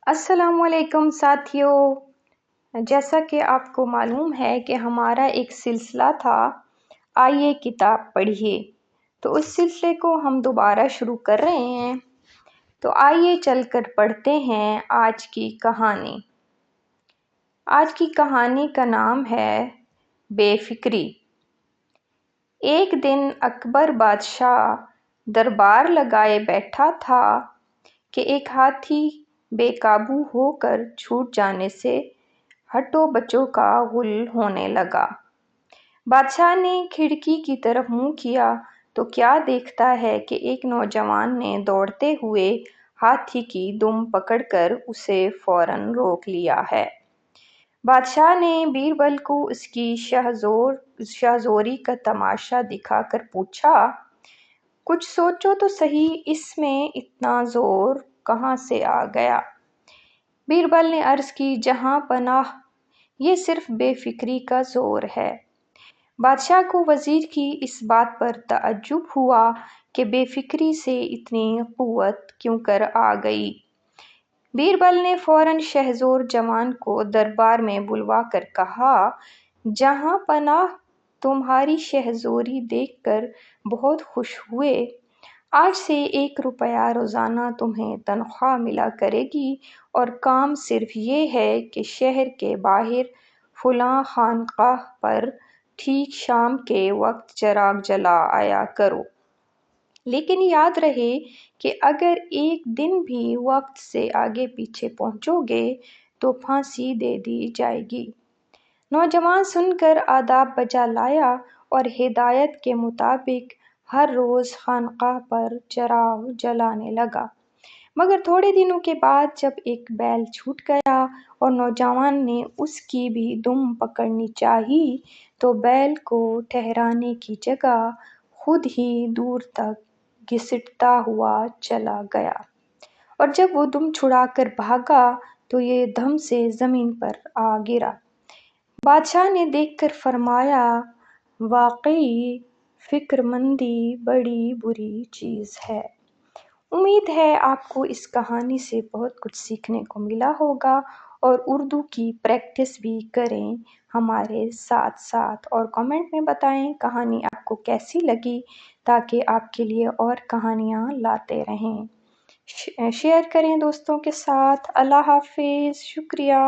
السلام علیکم ساتھیوں، جیسا کہ آپ کو معلوم ہے کہ ہمارا ایک سلسلہ تھا آئیے کتاب پڑھیے، تو اس سلسلے کو ہم دوبارہ شروع کر رہے ہیں۔ تو آئیے چل کر پڑھتے ہیں آج کی کہانی۔ آج کی کہانی کا نام ہے بے فکری۔ ایک دن اکبر بادشاہ دربار لگائے بیٹھا تھا کہ ایک ہاتھی بے قابو ہو کر چھوٹ جانے سے ہٹو بچوں کا غل ہونے لگا۔ بادشاہ نے کھڑکی کی طرف منہ کیا تو کیا دیکھتا ہے کہ ایک نوجوان نے دوڑتے ہوئے ہاتھی کی دم پکڑ کر اسے فوراً روک لیا ہے۔ بادشاہ نے بیربل کو اس کی شاہ زوری کا تماشا دکھا کر پوچھا، کچھ سوچو تو صحیح، اس میں اتنا زور کہاں سے آ گیا؟ بیربل نے عرض کی، جہاں پناہ، یہ صرف بے فکری کا زور ہے۔ بادشاہ کو وزیر کی اس بات پر تعجب ہوا کہ بے فکری سے اتنی قوت کیوں کر آ گئی۔ بیربل نے فوراً شاہ زور جوان کو دربار میں بلوا کر کہا، جہاں پناہ، تمہاری شاہ زوری دیکھ کر بہت خوش ہوئے۔ آج سے 1 روپیہ روزانہ تمہیں تنخواہ ملا کرے گی اور کام صرف یہ ہے کہ شہر کے باہر فلاں خانقاہ پر ٹھیک شام کے وقت چراغ جلا آیا کرو۔ لیکن یاد رہے کہ اگر ایک دن بھی وقت سے آگے پیچھے پہنچو گے تو پھانسی دے دی جائے گی۔ نوجوان سن کر آداب بجا لایا اور ہدایت کے مطابق ہر روز خانقاہ پر چراغ جلانے لگا۔ مگر تھوڑے دنوں کے بعد جب ایک بیل چھوٹ گیا اور نوجوان نے اس کی بھی دم پکڑنی چاہی تو بیل کو ٹھہرانے کی جگہ خود ہی دور تک گھسٹتا ہوا چلا گیا، اور جب وہ دم چھڑا کر بھاگا تو یہ دم سے زمین پر آ گرا۔ بادشاہ نے دیکھ کر فرمایا، واقعی فکر مندی بڑی بری چیز ہے۔ امید ہے آپ کو اس کہانی سے بہت کچھ سیکھنے کو ملا ہوگا، اور اردو کی پریکٹس بھی کریں ہمارے ساتھ ساتھ، اور کمنٹ میں بتائیں کہانی آپ کو کیسی لگی تاکہ آپ کے لیے اور کہانیاں لاتے رہیں۔ شیئر کریں دوستوں کے ساتھ۔ اللہ حافظ، شکریہ۔